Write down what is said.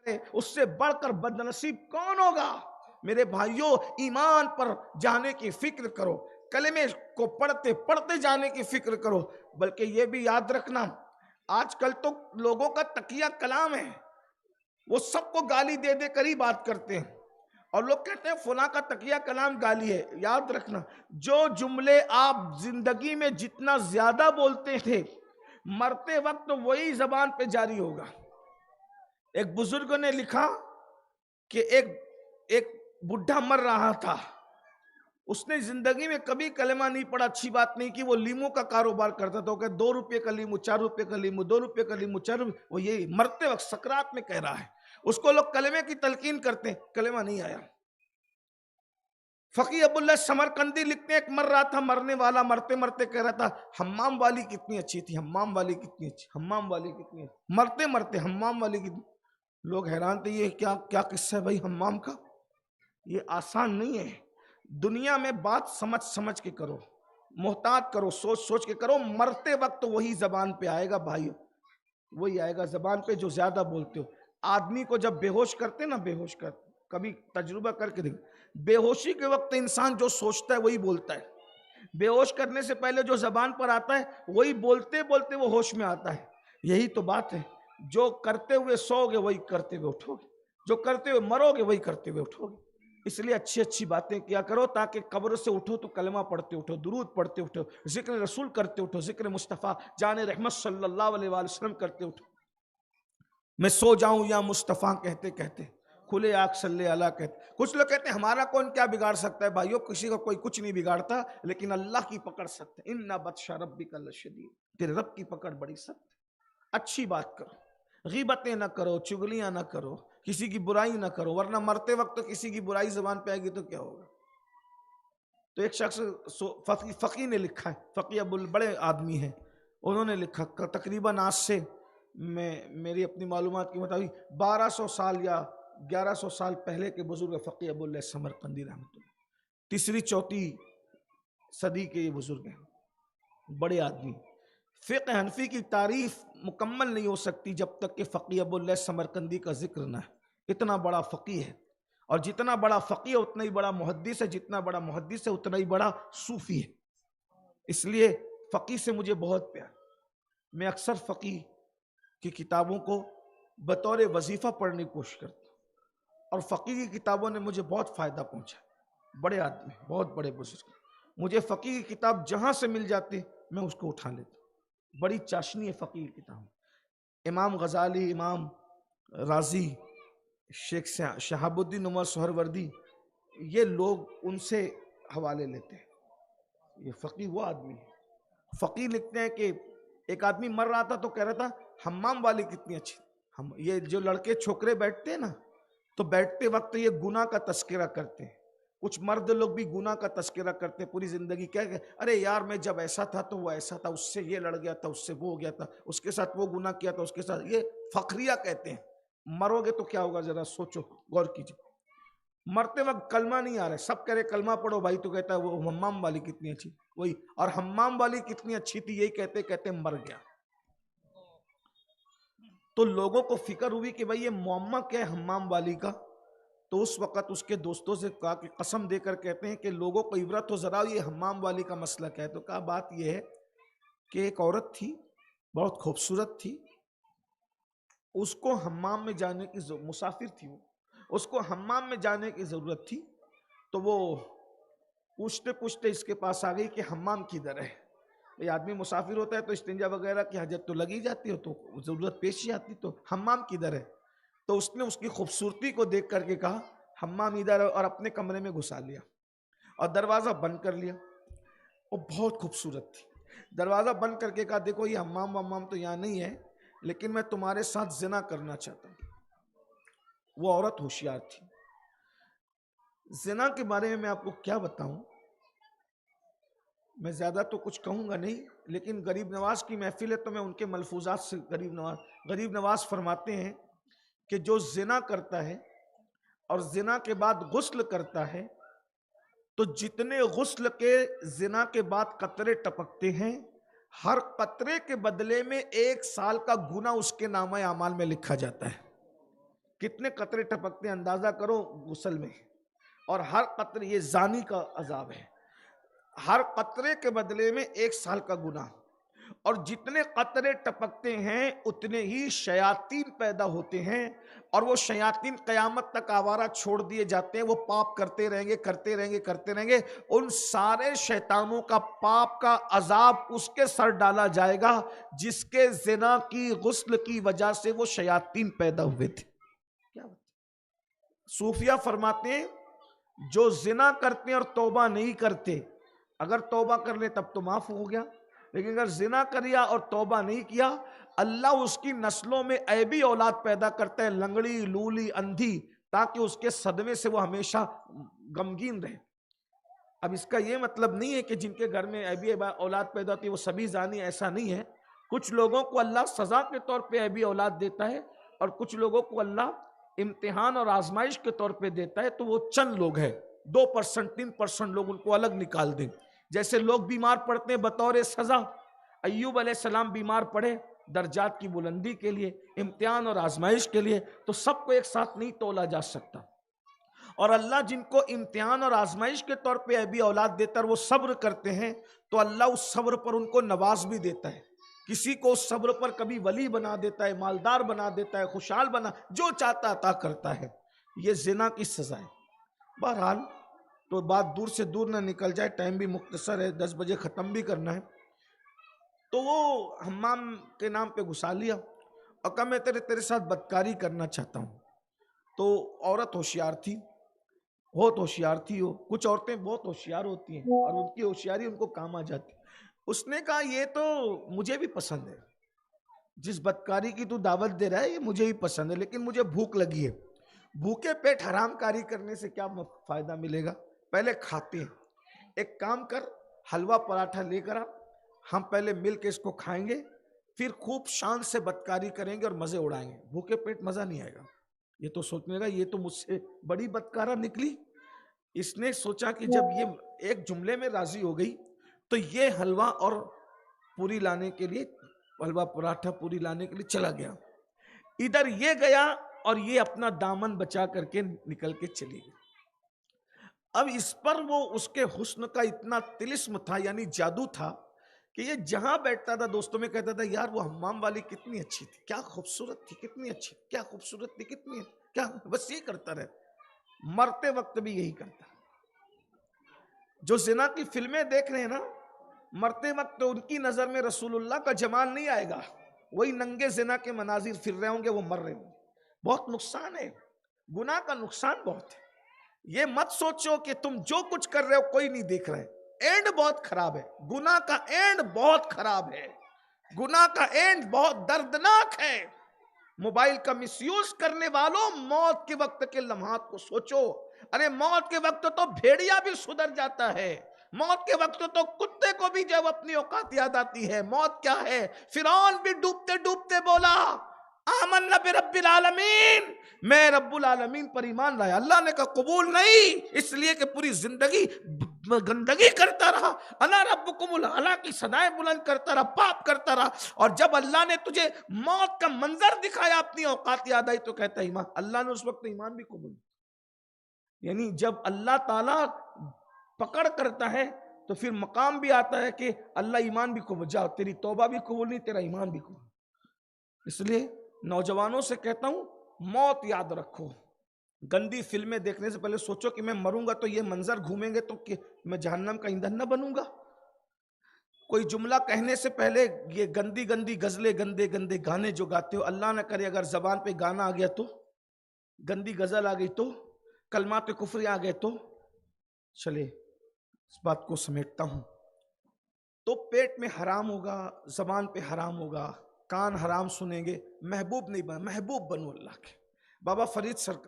اس سے بڑھ کر بدنصیب کون ہوگا؟ میرے بھائیوں، ایمان پر جانے کی فکر کرو، کلمے کو پڑھتے پڑھتے جانے کی فکر کرو۔ بلکہ یہ بھی یاد رکھنا، آج کل تو لوگوں کا تقیہ کلام ہے، وہ سب کو گالی دے دے کر ہی بات کرتے ہیں، اور لوگ کہتے ہیں فلاں کا تقیہ کلام گالی ہے۔ یاد رکھنا، جو جملے آپ زندگی میں جتنا زیادہ بولتے تھے، مرتے وقت وہی زبان پہ جاری ہوگا۔ ایک بزرگ نے لکھا کہ ایک بڈھا مر رہا تھا، اس نے زندگی میں کبھی کلمہ نہیں پڑھا، اچھی بات نہیں کی، وہ لیمو کا کاروبار کرتا تھا، کہ 2 روپے کا لیمو، 4 روپے کا لیمو، 2 روپے کا لیمو، 4 روپے، وہ یہی مرتے وقت سکرات میں کہہ رہا ہے۔ اس کو لوگ کلمے کی تلقین کرتے ہیں، کلمہ نہیں آیا۔ فقی ابواللہ سمرقندی لکھتے ہیں، ایک مر رہا تھا، مرنے والا مرتے مرتے کہہ رہا تھا حمام والی کتنی اچھی تھی، حمام والی کتنی اچھی، حمام والی کتنی اچھی، مرتے مرتے حمام والی کتنی۔ لوگ حیران تھے، یہ کیا قصہ ہے بھائی حمام کا؟ یہ آسان نہیں ہے۔ دنیا میں بات سمجھ سمجھ کے کرو، محتاط کرو، سوچ سوچ کے کرو، مرتے وقت وہی زبان پہ آئے گا بھائی، وہی آئے گا زبان پہ جو زیادہ بولتے ہو۔ آدمی کو جب بے ہوش کرتے نا، بے ہوش کرتے، کبھی تجربہ کر کے دیکھ، بے ہوشی کے وقت انسان جو سوچتا ہے وہی بولتا ہے، بے ہوش کرنے سے پہلے جو زبان پر آتا ہے وہی بولتے بولتے وہ ہوش میں آتا ہے۔ یہی تو بات ہے، جو کرتے ہوئے سو گے وہی کرتے ہوئے اٹھو گے، جو کرتے ہوئے مرو گے وہی کرتے ہوئے اٹھو گے۔ اس لیے اچھی اچھی باتیں کیا کرو، تاکہ قبر سے اٹھو تو کلمہ پڑھتے اٹھو، درود پڑھتے اٹھو، ذکر رسول کرتے اٹھو، ذکر مصطفیٰ جان رحمت صلی اللہ علیہ وآلہ وسلم کرتے اٹھو۔ میں سو جاؤں یا مصطفیٰ کہتے کہتے، کھلے آنکھ صلی اللہ کہتے۔ کچھ لوگ کہتے ہیں ہمارا کون کیا بگاڑ سکتا ہے؟ بھائیو، کسی کا کوئی کچھ نہیں بگاڑتا، لیکن اللہ کی پکڑ سخت ہے۔ ان بطش ربک لشدید، تیرے رب کی پکڑ بڑی سخت ہے۔ اچھی بات کرو، غیبتیں نہ کرو، چگلیاں نہ کرو، کسی کی برائی نہ کرو، ورنہ مرتے وقت تو کسی کی برائی زبان پہ آئے گی تو کیا ہوگا؟ تو ایک شخص فقی نے لکھا ہے، فقی بڑے آدمی ہیں، انہوں نے لکھا تقریباً آج سے میری اپنی معلومات کے مطابق 1200 سال یا 1100 سال پہلے کے بزرگ فقی ابواللہ سمرقندی رحمۃ اللہ، 3-4 صدی کے یہ بزرگ ہیں، بڑے آدمی۔ فقہ حنفی کی تعریف مکمل نہیں ہو سکتی جب تک کہ فقی ابواللہ سمرقندی کا ذکر نہ ہے۔ اتنا بڑا فقی ہے، اور جتنا بڑا فقی ہے اتنا ہی بڑا محدث ہے، جتنا بڑا محدث ہے اتنا ہی بڑا صوفی ہے۔ اس لیے فقی سے مجھے بہت پیار، میں اکثر فقی کی کتابوں کو بطور وظیفہ پڑھنے کی کوشش کرتا ہوں، اور فقی کی کتابوں نے مجھے بہت فائدہ پہنچا۔ بڑے آدمی، بہت بڑے بزرگ، مجھے فقی کی کتاب جہاں سے مل جاتی میں اس کو اٹھا لیتا ہوں، بڑی چاشنی ہے فقی کی کتاب۔ امام غزالی، امام رازی، شیخ شہاب الدین عمر سہروردی، یہ لوگ ان سے حوالے لیتے ہیں۔ یہ فقی وہ آدمی ہے، فقی لکھتے ہیں کہ ایک آدمی مر رہا تھا تو کہہ رہا تھا حمام والی کتنی اچھی۔ یہ جو لڑکے چھوکرے بیٹھتے ہیں نا، تو بیٹھتے وقت یہ گناہ کا تذکرہ کرتے ہیں، کچھ مرد لوگ بھی گناہ کا تذکرہ کرتے ہیں پوری زندگی، کیا کہ ارے یار میں جب ایسا تھا تو وہ ایسا تھا، اس سے یہ لڑ گیا تھا، اس سے وہ ہو گیا تھا، اس کے ساتھ وہ گناہ کیا تھا، اس کے ساتھ یہ فخریہ کہتے ہیں۔ مرو گے تو کیا ہوگا ذرا سوچو، غور کیجئے۔ مرتے وقت کلمہ نہیں آ رہا ہے، سب کہہ رہے کلمہ پڑھو بھائی، تو کہتا ہے وہ حمام والی کتنی اچھی، وہی، اور حمام والی کتنی اچھی تھی یہی کہتے کہتے مر گیا۔ تو لوگوں کو فکر ہوئی کہ بھئی یہ معمہ کیا ہے حمام والی کا، تو اس وقت اس کے دوستوں سے کہا کہ قسم دے کر کہتے ہیں کہ لوگوں کو عبرت ہو ذرا یہ حمام والی کا مسئلہ کیا ہے۔ تو کہا بات یہ ہے کہ ایک عورت تھی، بہت خوبصورت تھی، اس کو حمام میں جانے کی مسافر تھی، وہ اس کو حمام میں جانے کی ضرورت تھی، تو وہ پوچھتے پوچھتے اس کے پاس آ گئی کہ حمام کدھر ہے۔ یہ آدمی مسافر ہوتا ہے تو استنجا وغیرہ کی حاجت تو لگی جاتی ہے، تو ضرورت پیش ہی آتی، تو حمام کدھر ہے؟ تو اس نے اس کی خوبصورتی کو دیکھ کر کے کہا حمام ادھر ہے، اور اپنے کمرے میں گھسا لیا اور دروازہ بند کر لیا۔ وہ بہت خوبصورت تھی، دروازہ بند کر کے کہا دیکھو یہ حمام ومام تو یہاں نہیں ہے، لیکن میں تمہارے ساتھ زنا کرنا چاہتا ہوں۔ وہ عورت ہوشیار تھی۔ زنا کے بارے میں آپ کو کیا بتاؤں، میں زیادہ تو کچھ کہوں گا نہیں، لیکن غریب نواز کی محفل ہے تو میں ان کے ملفوظات سے غریب نواز فرماتے ہیں کہ جو زنا کرتا ہے اور زنا کے بعد غسل کرتا ہے، تو جتنے غسل کے زنا کے بعد قطرے ٹپکتے ہیں، ہر قطرے کے بدلے میں 1 سال کا گناہ اس کے نامہ اعمال میں لکھا جاتا ہے۔ کتنے قطرے ٹپکتے ہیں اندازہ کرو غسل میں، اور ہر قطرے، یہ زانی کا عذاب ہے، ہر قطرے کے بدلے میں 1 سال کا گناہ، اور جتنے قطرے ٹپکتے ہیں اتنے ہی شیاطین پیدا ہوتے ہیں، اور وہ شیاطین قیامت تک آوارہ چھوڑ دیے جاتے ہیں، وہ پاپ کرتے رہیں گے کرتے رہیں گے کرتے رہیں گے، ان سارے شیطانوں کا پاپ کا عذاب اس کے سر ڈالا جائے گا جس کے زنا کی غسل کی وجہ سے وہ شیاطین پیدا ہوئے تھے۔ کیا صوفیہ فرماتے ہیں جو زنا کرتے ہیں اور توبہ نہیں کرتے، اگر توبہ کر لے تب تو معاف ہو گیا، لیکن اگر زنا کریا اور توبہ نہیں کیا، اللہ اس کی نسلوں میں عیبی اولاد پیدا کرتا ہے، لنگڑی، لولی، اندھی، تاکہ اس کے صدمے سے وہ ہمیشہ غمگین رہے۔ اب اس کا یہ مطلب نہیں ہے کہ جن کے گھر میں عیبی اولاد پیدا ہوتی ہے وہ سبھی زانی، ایسا نہیں ہے۔ کچھ لوگوں کو اللہ سزا کے طور پہ عیبی اولاد دیتا ہے، اور کچھ لوگوں کو اللہ امتحان اور آزمائش کے طور پہ دیتا ہے، تو وہ چند لوگ ہیں، 2% 3% لوگ، ان کو الگ نکال دیں۔ جیسے لوگ بیمار پڑتے ہیں بطور سزا، ایوب علیہ السلام بیمار پڑے درجات کی بلندی کے لیے، امتحان اور آزمائش کے لیے، تو سب کو ایک ساتھ نہیں تولا جا سکتا، اور اللہ جن کو امتحان اور آزمائش کے طور پہ عیبی اولاد دیتا ہے وہ صبر کرتے ہیں، تو اللہ اس صبر پر ان کو نواز بھی دیتا ہے، کسی کو اس صبر پر کبھی ولی بنا دیتا ہے، مالدار بنا دیتا ہے، خوشحال بنا، جو چاہتا عطا کرتا ہے۔ یہ زنا کی سزا ہے۔ بہرحال تو بات دور سے دور نہ نکل جائے، ٹائم بھی مختصر ہے، 10 بجے ختم بھی کرنا ہے۔ تو وہ حمام کے نام پہ گھسا لیا اور کہا میں تیرے ساتھ بدکاری کرنا چاہتا ہوں۔ تو عورت ہوشیار تھی، بہت ہوشیار تھی وہ، کچھ عورتیں بہت ہوشیار ہوتی ہیں اور ان کی ہوشیاری ان کو کام آ جاتی۔ اس نے کہا یہ تو مجھے بھی پسند ہے، جس بدکاری کی تو دعوت دے رہا ہے یہ مجھے بھی پسند ہے، لیکن مجھے بھوک لگی ہے، بھوکے پیٹ حرام کاری کرنے سے کیا فائدہ ملے گا؟ پہلے کھاتے ہیں، ایک کام کر، حلوہ پراٹھا لے کر آ، ہم پہلے مل کے اس کو کھائیں گے، پھر خوب شان سے بدکاری کریں گے اور مزے اڑائیں گے۔ بھوکے پیٹ مزہ نہیں آئے گا۔ یہ تو سوچنے گا یہ تو مجھ سے بڑی بدکارہ نکلی۔ اس نے سوچا کہ جب یہ ایک جملے میں راضی ہو گئی تو یہ حلوہ اور پوری لانے کے لیے، حلوہ پراٹھا پوری لانے کے لیے چلا گیا۔ ادھر یہ گیا اور یہ اپنا دامن بچا کر کے نکل کے چلی گئی۔ اب اس پر وہ اس کے حسن کا اتنا طلسم تھا، یعنی جادو تھا، کہ یہ جہاں بیٹھتا تھا دوستوں میں کہتا تھا یار وہ حمام والی کتنی اچھی تھی، کیا خوبصورت تھی، کتنی اچھی، کیا خوبصورت تھی، کتنی کیا، بس یہ کرتا رہتا۔ مرتے وقت بھی یہی کرتا۔ جو زنا کی فلمیں دیکھ رہے ہیں نا، مرتے وقت تو ان کی نظر میں رسول اللہ کا جمال نہیں آئے گا، وہی ننگے زنا کے مناظر پھر رہے ہوں گے، وہ مر رہے ہوں گے۔ بہت نقصان ہے، گناہ کا نقصان بہت ہے۔ یہ مت سوچو کہ تم جو کچھ کر رہے ہو کوئی نہیں دیکھ رہا ہے، اینڈ بہت خراب ہے، گناہ کا اینڈ بہت خراب ہے، گناہ کا اینڈ بہت دردناک ہے۔ موبائل کا مس یوز کرنے والوں، موت کے وقت کے لمحات کو سوچو۔ ارے موت کے وقت تو بھیڑیا بھی سدھر جاتا ہے، موت کے وقت تو کتے کو بھی جب اپنی اوقات یاد آتی ہے۔ موت کیا ہے؟ فرعون بھی ڈوبتے ڈوبتے بولا آمنا برب العالمین، میں رب العالمین پر ایمان لایا۔ اللہ نے کہا قبول نہیں، اس لیے کہ پوری زندگی گندگی کرتا رہا، انا ربکم الاعلی کی صدائیں بلند کرتا رہا، پاپ کرتا رہا، اور جب اللہ نے تجھے موت کا منظر دکھایا، اپنی اوقات یاد آئی، تو کہتا ایمان۔ اللہ نے اس وقت ایمان بھی قبول، یعنی جب اللہ تعالیٰ پکڑ کرتا ہے تو پھر مقام بھی آتا ہے کہ اللہ ایمان بھی قبول، جاؤ تیری توبہ بھی قبول نہیں، تیرا ایمان بھی قبول۔ اس لیے نوجوانوں سے کہتا ہوں موت یاد رکھو، گندی فلمیں دیکھنے سے پہلے سوچو کہ میں مروں گا تو یہ منظر گھومیں گے تو کہ میں جہنم کا ایندھن نہ بنوں گا۔ کوئی جملہ کہنے سے پہلے یہ گندی گندی غزلیں، گندے گندے گانے جو گاتے ہو، اللہ نہ کرے اگر زبان پہ گانا آ گیا تو، گندی غزل آ گئی تو، کلمات کفر آ گئے تو، چلے اس بات کو سمیٹتا ہوں، تو پیٹ میں حرام ہوگا، زبان پہ حرام ہوگا، کان حرام سنیں گے، محبوب نہیں بن، محبوب بنو اللہ کے۔ بابا فرید سرکار